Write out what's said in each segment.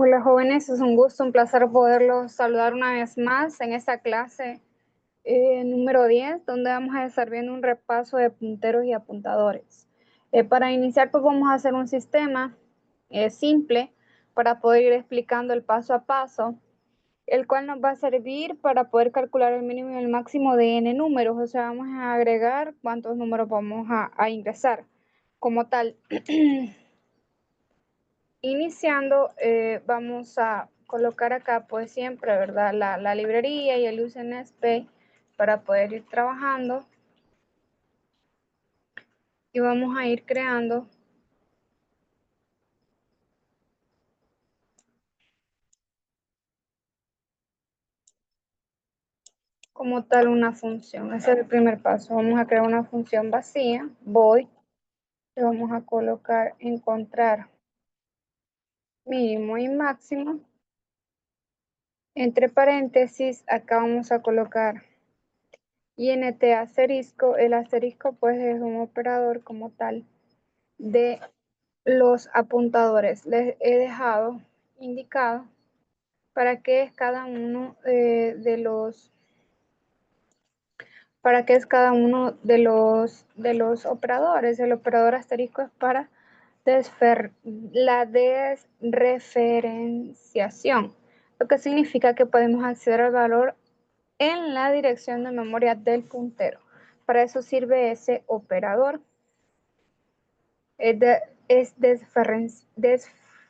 Hola jóvenes, es un gusto, un placer poderlos saludar una vez más en esta clase número 10, donde vamos a estar viendo un repaso de punteros y apuntadores. Para iniciar, pues vamos a hacer un sistema simple para poder ir explicando el paso a paso, el cual nos va a servir para poder calcular el mínimo y el máximo de n números, o sea, vamos a agregar cuántos números vamos a ingresar como tal. Iniciando, vamos a colocar acá, pues siempre, ¿verdad? La librería y el USNSP para poder ir trabajando. Y vamos a ir creando como tal una función. Ese es el primer paso. Vamos a crear una función vacía, void, le vamos a colocar encontrar mínimo y máximo. Entre paréntesis, acá vamos a colocar int asterisco. El asterisco pues es un operador como tal de los apuntadores. Les he dejado indicado para qué es cada uno para qué es cada uno de los operadores. El operador asterisco es para la desreferenciación, lo que significa que podemos acceder al valor en la dirección de memoria del puntero. Para eso sirve ese operador. Es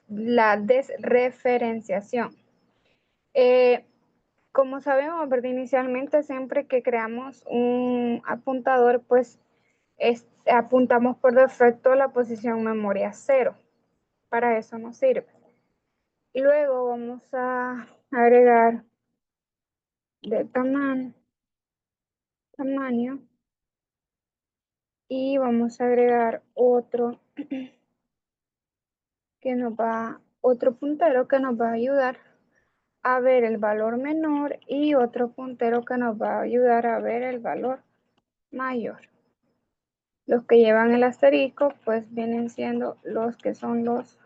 la desreferenciación. Como sabemos, ¿verdad? Inicialmente siempre que creamos un apuntador, pues apuntamos por defecto la posición memoria 0. Para eso nos sirve. Y luego vamos a agregar de tamaño y vamos a agregar otro otro puntero que nos va a ayudar a ver el valor menor y otro puntero que nos va a ayudar a ver el valor mayor. Los que llevan el asterisco pues vienen siendo los que son los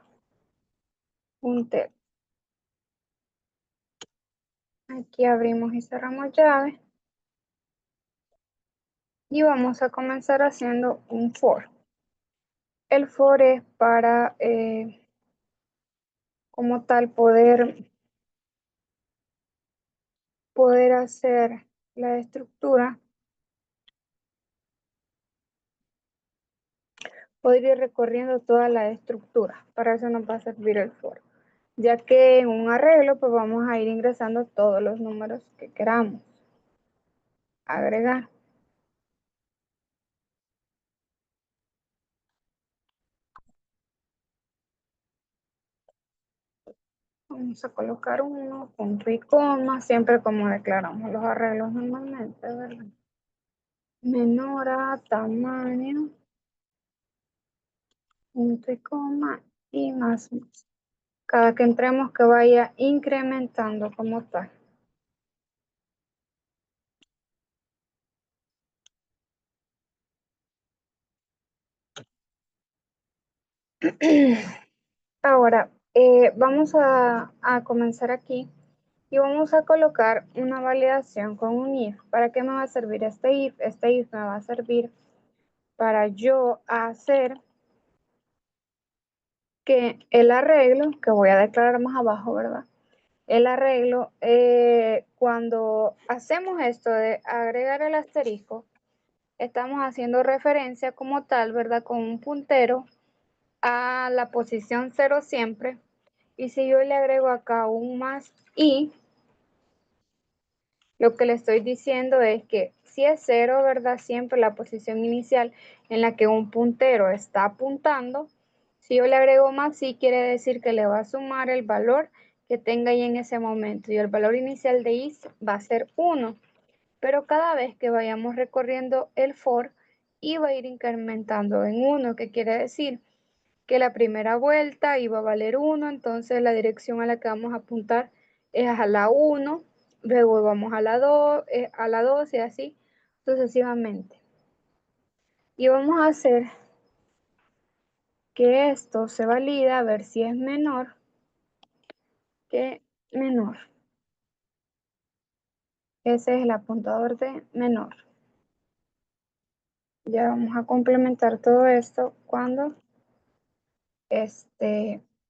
punteros. Aquí abrimos y cerramos llave y vamos a comenzar haciendo un for. El for es para como tal poder hacer la estructura, poder ir recorriendo toda la estructura. Para eso nos va a servir el for, ya que en un arreglo pues vamos a ir ingresando todos los números que queramos agregar. Vamos a colocar uno, punto y coma, siempre como declaramos los arreglos normalmente, ¿verdad? Menor a tamaño, punto y coma y más. Cada que entremos que vaya incrementando como tal. Ahora, vamos a comenzar aquí y vamos a colocar una validación con un if. ¿Para qué me va a servir este if? Este if me va a servir para yo hacer que el arreglo, que voy a declarar más abajo, ¿verdad? El arreglo, cuando hacemos esto de agregar el asterisco, estamos haciendo referencia como tal, ¿verdad? Con un puntero a la posición 0 siempre. Y si yo le agrego acá un más i, lo que le estoy diciendo es que si es 0, ¿verdad? Siempre la posición inicial en la que un puntero está apuntando. Si yo le agrego más i, quiere decir que le va a sumar el valor que tenga ahí en ese momento. Y el valor inicial de i va a ser 1. Pero cada vez que vayamos recorriendo el for, i va a ir incrementando en 1, que quiere decir que la primera vuelta iba a valer 1, entonces la dirección a la que vamos a apuntar es a la 1, luego vamos a la 2 y así sucesivamente. Y vamos a hacer que esto se valida a ver si es menor que menor. Ese es el apuntador de menor. Ya vamos a complementar todo esto cuando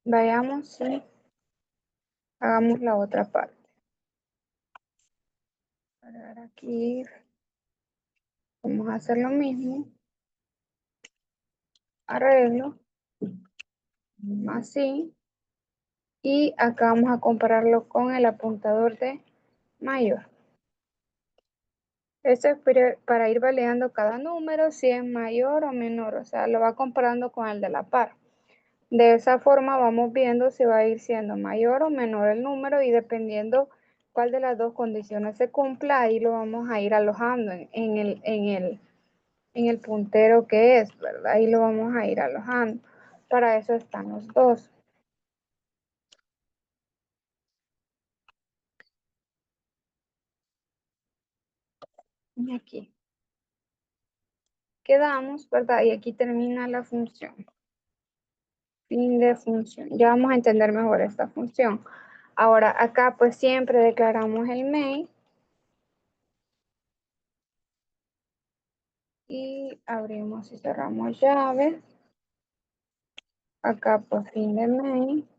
vayamos y hagamos la otra parte. Para aquí vamos a hacer lo mismo. Arreglo. Así. Y acá vamos a compararlo con el apuntador de mayor. Esto es para ir validando cada número, si es mayor o menor, o sea, lo va comparando con el de la par. De esa forma vamos viendo si va a ir siendo mayor o menor el número y dependiendo cuál de las dos condiciones se cumpla, ahí lo vamos a ir alojando en el puntero que es, ¿verdad? Ahí lo vamos a ir alojando. Para eso están los dos. Y aquí quedamos, ¿verdad? Y aquí termina la función. Fin de función. Ya vamos a entender mejor esta función. Ahora acá pues siempre declaramos el main y abrimos y cerramos llaves. Acá pues fin de main.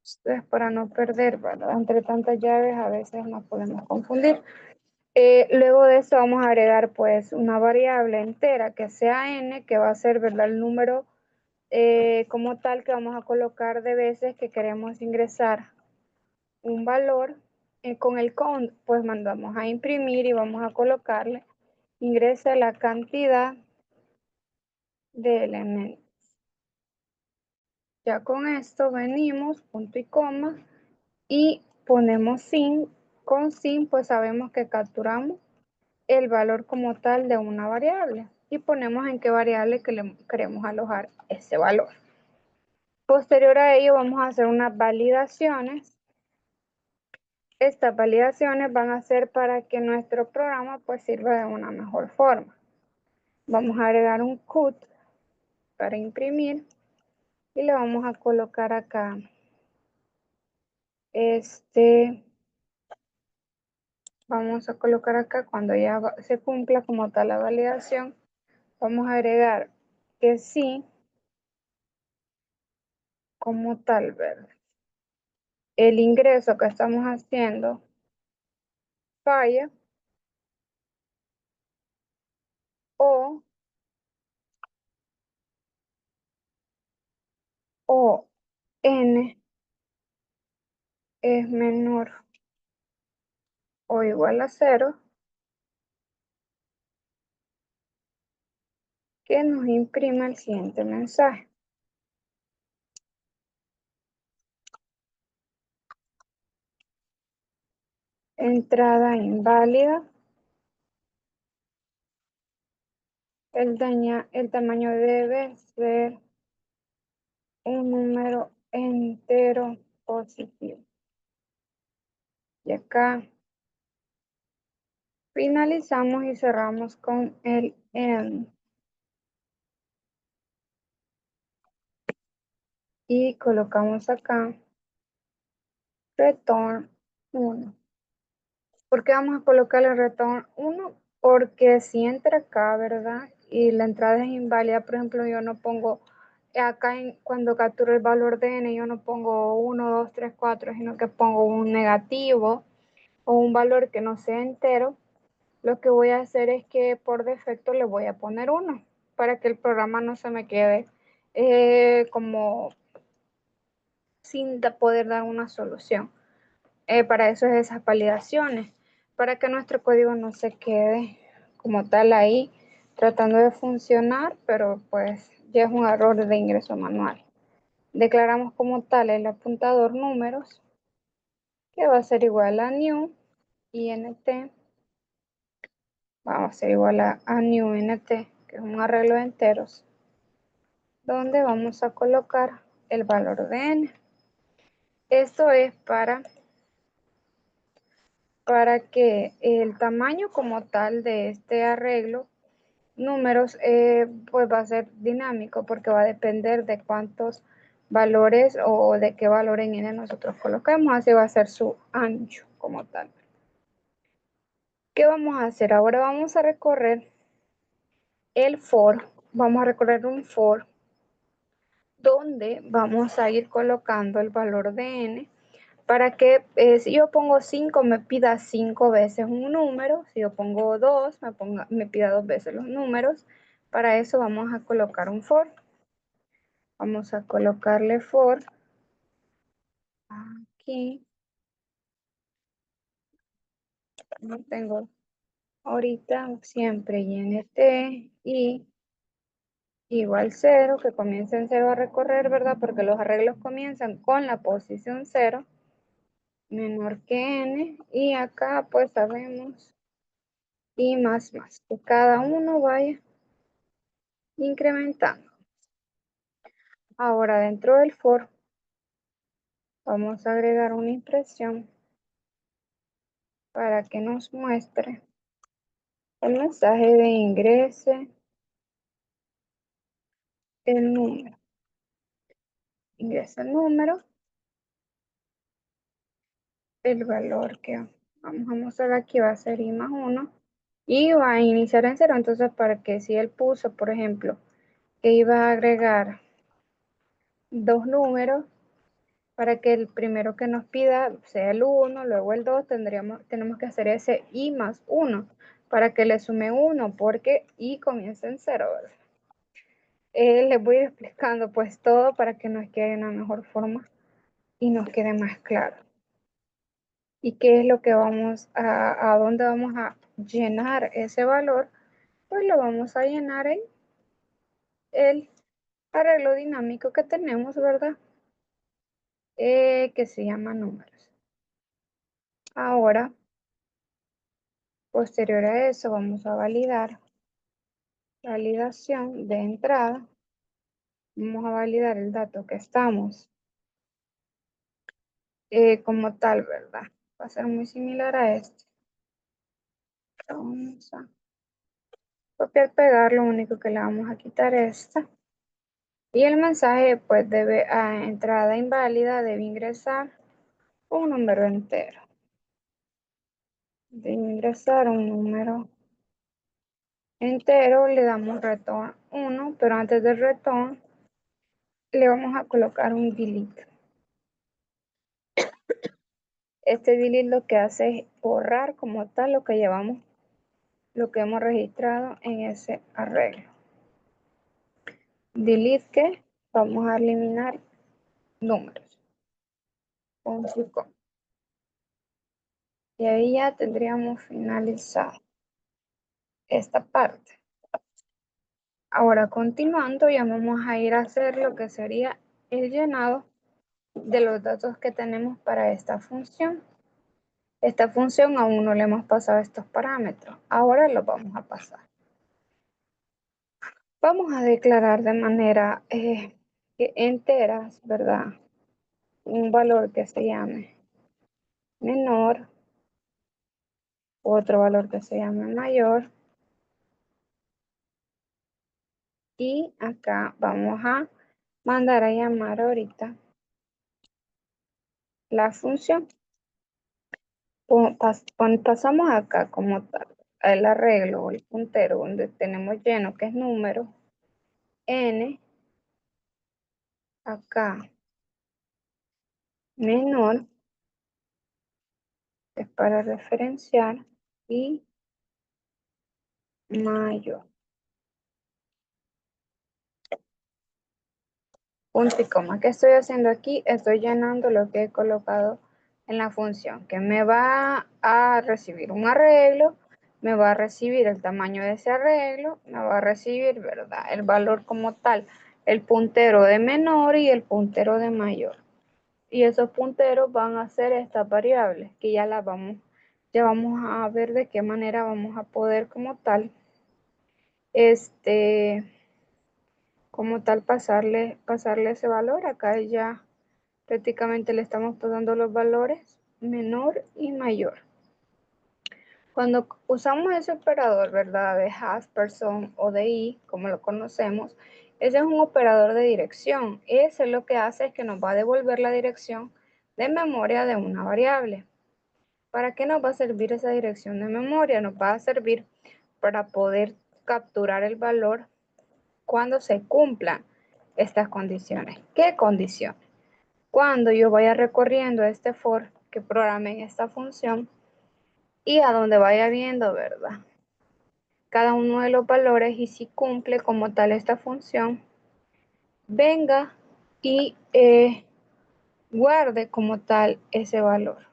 Esto es para no perder, ¿verdad? Entre tantas llaves a veces nos podemos confundir. Luego de eso vamos a agregar pues una variable entera que sea n, que va a ser, ¿verdad? El número como tal que vamos a colocar de veces que queremos ingresar un valor. Con el count pues mandamos a imprimir y vamos a colocarle ingresa la cantidad de elementos. Ya con esto venimos punto y coma y ponemos sin. Con sin pues sabemos que capturamos el valor como tal de una variable y ponemos en qué variable que le queremos alojar ese valor. Posterior a ello vamos a hacer unas validaciones. Estas validaciones van a ser para que nuestro programa pues sirva de una mejor forma. Vamos a agregar un cut para imprimir y le vamos a colocar acá vamos a colocar acá cuando ya se cumpla como tal la validación, vamos a agregar que sí como tal, ¿verdad? El ingreso que estamos haciendo falla o n es menor o igual a 0, que nos imprima el siguiente mensaje. Entrada inválida. El tamaño debe ser un número entero positivo. Y acá finalizamos y cerramos con el end. Y colocamos acá return 1. ¿Por qué vamos a colocar el return 1? Porque si entra acá, ¿verdad? Y la entrada es inválida, por ejemplo, yo no pongo acá cuando capturo el valor de n, yo no pongo 1, 2, 3, 4, sino que pongo un negativo o un valor que no sea entero. Lo que voy a hacer es que por defecto le voy a poner 1 para que el programa no se me quede como sin poder dar una solución. Para eso es esas validaciones, para que nuestro código no se quede como tal ahí tratando de funcionar, pero pues ya es un error de ingreso manual. Declaramos como tal el apuntador números, que va a ser igual a new int, vamos a ser igual a new int, que es un arreglo de enteros, donde vamos a colocar el valor de n. Esto es para que el tamaño como tal de este arreglo números pues va a ser dinámico porque va a depender de cuántos valores o de qué valor en n nosotros colocamos. Así va a ser su ancho como tal. ¿Qué vamos a hacer? Ahora vamos a recorrer el for. Vamos a recorrer un for donde vamos a ir colocando el valor de n para que si yo pongo 5 me pida 5 veces un número, si yo pongo 2 me pida 2 veces los números. Para eso vamos a colocar un for. Vamos a colocarle for aquí. No tengo ahorita siempre int y igual 0, que comienza en 0 a recorrer, ¿verdad? Porque los arreglos comienzan con la posición 0 menor que n, y acá pues sabemos y más, que cada uno vaya incrementando. Ahora dentro del for vamos a agregar una impresión para que nos muestre el mensaje de ingrese el número. Ingresa el número, el valor que vamos a mostrar aquí va a ser i más 1 y va a iniciar en 0. Entonces, para que si él puso, por ejemplo, que iba a agregar dos números, para que el primero que nos pida sea el 1, luego el 2, tenemos que hacer ese i más 1 para que le sume 1, porque i comienza en 0, ¿verdad? Les voy a ir explicando pues todo para que nos quede de una mejor forma y nos quede más claro. ¿Y qué es lo que a dónde vamos a llenar ese valor? Pues lo vamos a llenar en el arreglo dinámico que tenemos, ¿verdad? Que se llama números. Ahora, posterior a eso, vamos a validar. Validación de entrada. Vamos a validar el dato que estamos como tal, ¿verdad? Va a ser muy similar a este. Vamos a copiar, pegar, lo único que le vamos a quitar es esta. Y el mensaje, pues, a entrada inválida, debe ingresar un número entero. Debe ingresar un número entero, le damos return 1, pero antes del return le vamos a colocar un delete. Este delete lo que hace es borrar como tal lo que llevamos, lo que hemos registrado en ese arreglo. Delete que vamos a eliminar números. Y ahí ya tendríamos finalizado esta parte. Ahora continuando, ya vamos a ir a hacer lo que sería el llenado de los datos que tenemos para esta función. Esta función aún no le hemos pasado estos parámetros. Ahora los vamos a pasar. Vamos a declarar de manera enteras, ¿verdad? Un valor que se llame menor, otro valor que se llame mayor. Y acá vamos a mandar a llamar ahorita la función. Pasamos acá como tal el arreglo o el puntero donde tenemos lleno, que es número n, acá menor, es para referenciar, y mayor. Punto y coma. ¿Qué estoy haciendo aquí? Estoy llenando lo que he colocado en la función, que me va a recibir un arreglo, me va a recibir el tamaño de ese arreglo, me va a recibir, ¿verdad?, el valor como tal, el puntero de menor y el puntero de mayor. Y esos punteros van a ser estas variables, que ya vamos a ver de qué manera vamos a poder como tal, pasarle ese valor. Acá ya prácticamente le estamos pasando los valores menor y mayor. Cuando usamos ese operador, ¿verdad? De Hasperson o de I, como lo conocemos, ese es un operador de dirección. Ese lo que hace es que nos va a devolver la dirección de memoria de una variable. ¿Para qué nos va a servir esa dirección de memoria? Nos va a servir para poder capturar el valor cuando se cumplan estas condiciones. ¿Qué condiciones? Cuando yo vaya recorriendo este for que programé en esta función y a donde vaya viendo, ¿verdad? Cada uno de los valores y si cumple como tal esta función, venga y guarde como tal ese valor.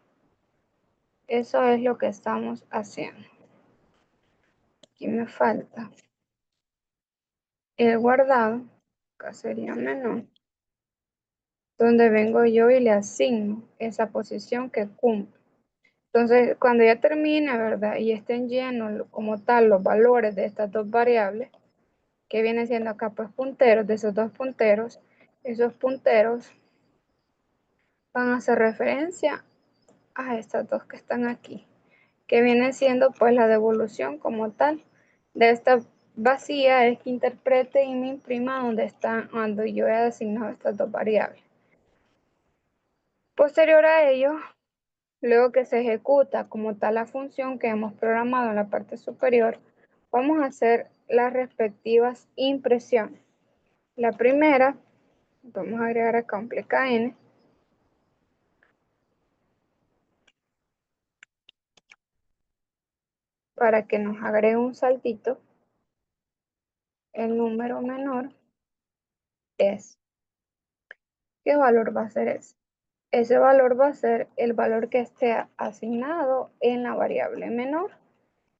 Eso es lo que estamos haciendo. Aquí me falta el guardado, acá sería menor, donde vengo yo y le asigno esa posición que cumple. Entonces, cuando ya termine, ¿verdad? Y estén llenos como tal los valores de estas dos variables, que vienen siendo acá pues punteros, de esos punteros van a hacer referencia a estas dos que están aquí, que viene siendo pues la devolución como tal de esta vacía, es que interprete y me imprima donde está, cuando yo he asignado estas dos variables. Posterior a ello, luego que se ejecuta como tal la función que hemos programado en la parte superior, vamos a hacer las respectivas impresiones. La primera, vamos a agregar acá un pkn para que nos agregue un saltito. El número menor es. ¿Qué valor va a ser ese? Ese valor va a ser el valor que esté asignado en la variable menor,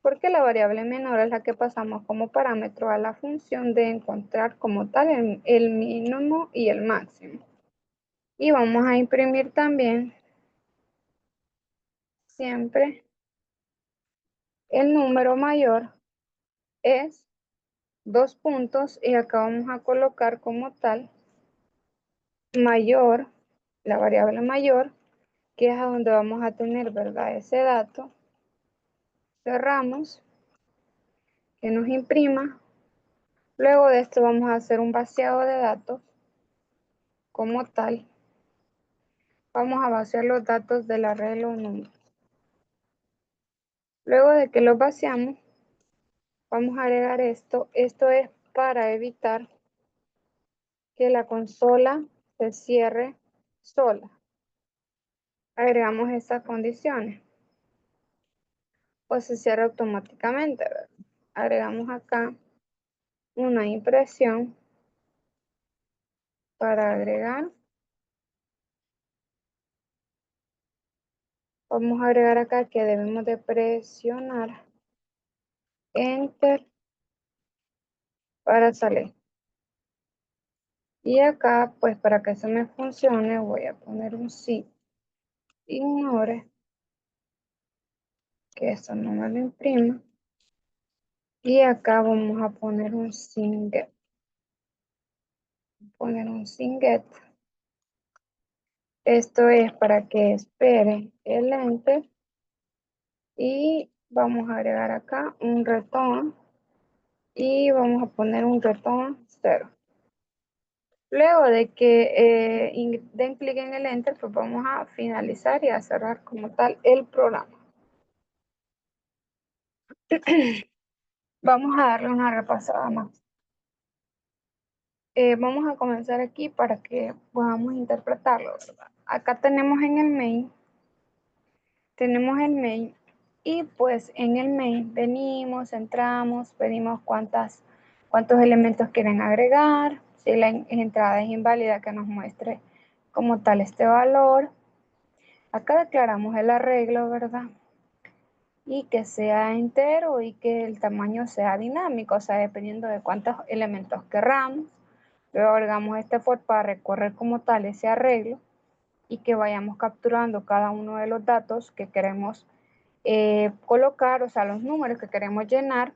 porque la variable menor es la que pasamos como parámetro a la función de encontrar como tal el mínimo y el máximo. Y vamos a imprimir también siempre el número mayor es 2 puntos y acá vamos a colocar como tal mayor, la variable mayor, que es a donde vamos a tener, ¿verdad? Ese dato. Cerramos, que nos imprima. Luego de esto vamos a hacer un vaciado de datos como tal. Vamos a vaciar los datos del array de los números. Luego de que los vaciamos, vamos a agregar esto. Esto es para evitar que la consola se cierre sola. Agregamos estas condiciones o se cierra automáticamente, ¿verdad? Agregamos acá una impresión para agregar. Vamos a agregar acá que debemos de presionar Enter para salir. Y acá, pues para que eso me funcione, voy a poner un sí. Ignore que eso no me lo imprima. Y acá vamos a poner un sin get. Esto es para que espere el enter. Y vamos a agregar acá un return. Y vamos a poner un return 0. Luego de que den clic en el enter, pues vamos a finalizar y a cerrar como tal el programa. Vamos a darle una repasada más. Vamos a comenzar aquí para que podamos interpretarlo, ¿verdad? Acá tenemos en el main, y pues en el main venimos, entramos, pedimos cuántos elementos quieren agregar, si la entrada es inválida que nos muestre como tal este valor. Acá declaramos el arreglo, ¿verdad? Y que sea entero y que el tamaño sea dinámico, o sea, dependiendo de cuántos elementos querramos. Luego agregamos este for para recorrer como tal ese arreglo y que vayamos capturando cada uno de los datos que queremos colocar, o sea, los números que queremos llenar.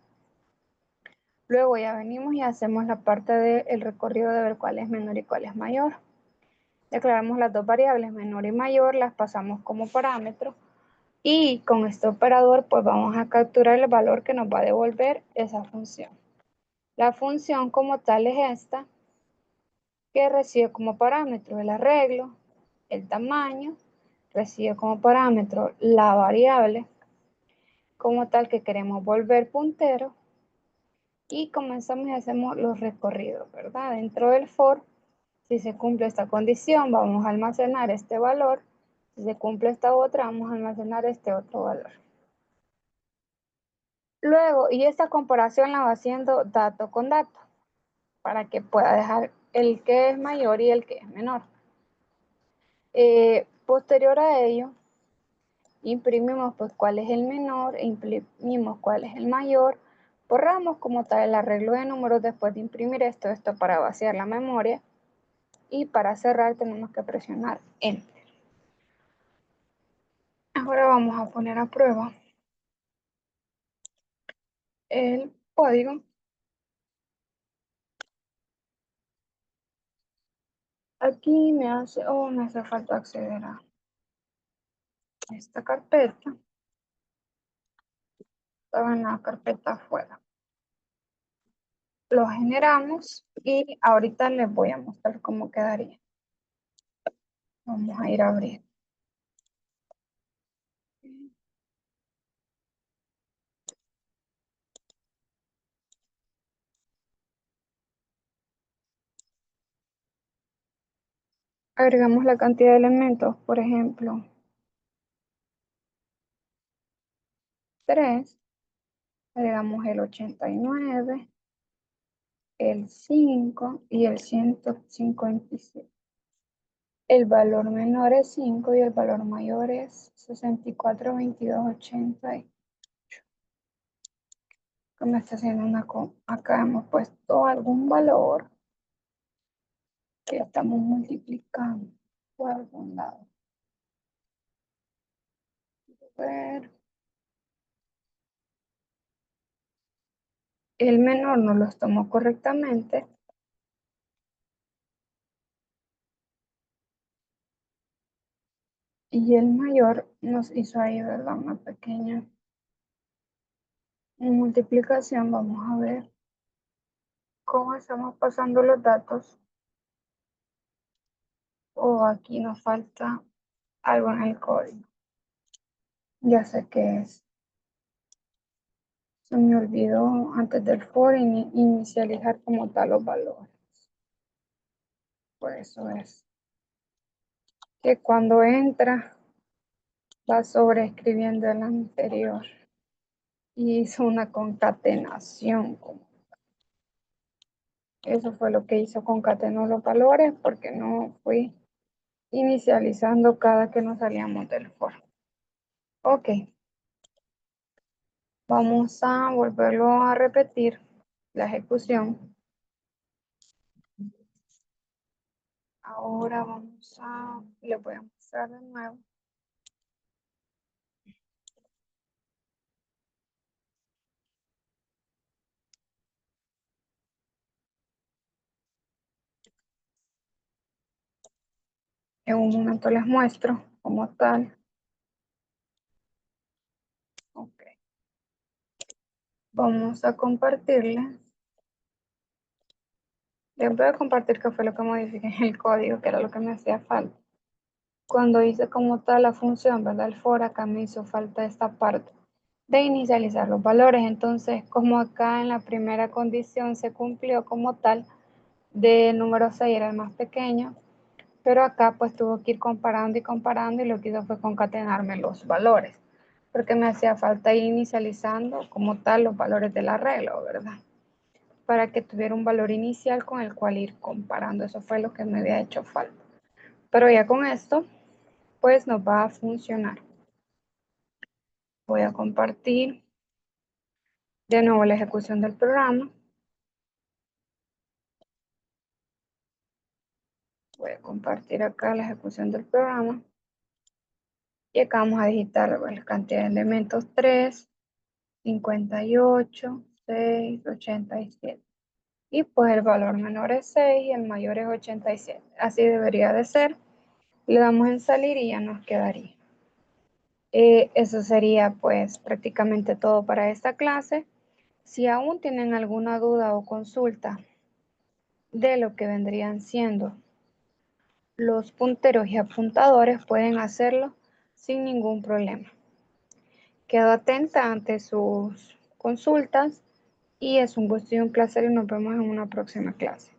Luego ya venimos y hacemos la parte del recorrido de ver cuál es menor y cuál es mayor. Declaramos las dos variables menor y mayor, las pasamos como parámetro. Y con este operador pues vamos a capturar el valor que nos va a devolver esa función. La función como tal es esta, que recibe como parámetro el arreglo, el tamaño, recibe como parámetro la variable como tal que queremos volver puntero y comenzamos y hacemos los recorridos, ¿verdad? Dentro del for, si se cumple esta condición, vamos a almacenar este valor. Si se cumple esta otra, vamos a almacenar este otro valor. Luego, y esta comparación la va haciendo dato con dato, para que pueda dejar el que es mayor y el que es menor. Posterior a ello, imprimimos pues cuál es el menor e imprimimos cuál es el mayor. Borramos como tal el arreglo de números después de imprimir esto para vaciar la memoria. Y para cerrar tenemos que presionar Enter. Ahora vamos a poner a prueba el código. Aquí me hace falta acceder a esta carpeta. Estaba en la carpeta afuera. Lo generamos y ahorita les voy a mostrar cómo quedaría. Vamos a ir a abrir. Agregamos la cantidad de elementos, por ejemplo, 3. Agregamos el 89, el 5 y el 157. El valor menor es 5 y el valor mayor es 64, 22, 80. Me está haciendo acá hemos puesto algún valor que estamos multiplicando por algún lado. A ver. El menor no los tomó correctamente. Y el mayor nos hizo ahí, ¿verdad? Una pequeña multiplicación. Vamos a ver cómo estamos pasando los datos. O aquí nos falta algo en el código. Ya sé qué es. Se me olvidó antes del for inicializar como tal los valores. Por eso es que cuando entra va sobreescribiendo el anterior. Y hizo una concatenación. Eso fue lo que hizo, concatenó los valores porque no fui inicializando cada que nos salíamos del for. Ok, vamos a volverlo a repetir la ejecución. Ahora le voy a mostrar de nuevo. En un momento les muestro como tal. Ok. Vamos a compartirles. Les voy a compartir qué fue lo que modifiqué en el código, que era lo que me hacía falta. Cuando hice como tal la función, ¿verdad? El for, acá me hizo falta esta parte de inicializar los valores. Entonces, como acá en la primera condición se cumplió como tal, de número 6 era el más pequeño, pero acá pues tuvo que ir comparando y comparando y lo que hizo fue concatenarme los valores, porque me hacía falta ir inicializando como tal los valores del arreglo, ¿verdad? Para que tuviera un valor inicial con el cual ir comparando. Eso fue lo que me había hecho falta. Pero ya con esto, pues nos va a funcionar. Voy a compartir de nuevo la ejecución del programa. Voy a compartir acá la ejecución del programa. Y acá vamos a digitar la cantidad de elementos 3, 58, 6, 87. Y pues el valor menor es 6 y el mayor es 87. Así debería de ser. Le damos en salir y ya nos quedaría. Eso sería pues prácticamente todo para esta clase. Si aún tienen alguna duda o consulta de lo que vendrían siendo los punteros y apuntadores, pueden hacerlo sin ningún problema. Quedo atenta ante sus consultas y es un gusto y un placer y nos vemos en una próxima clase.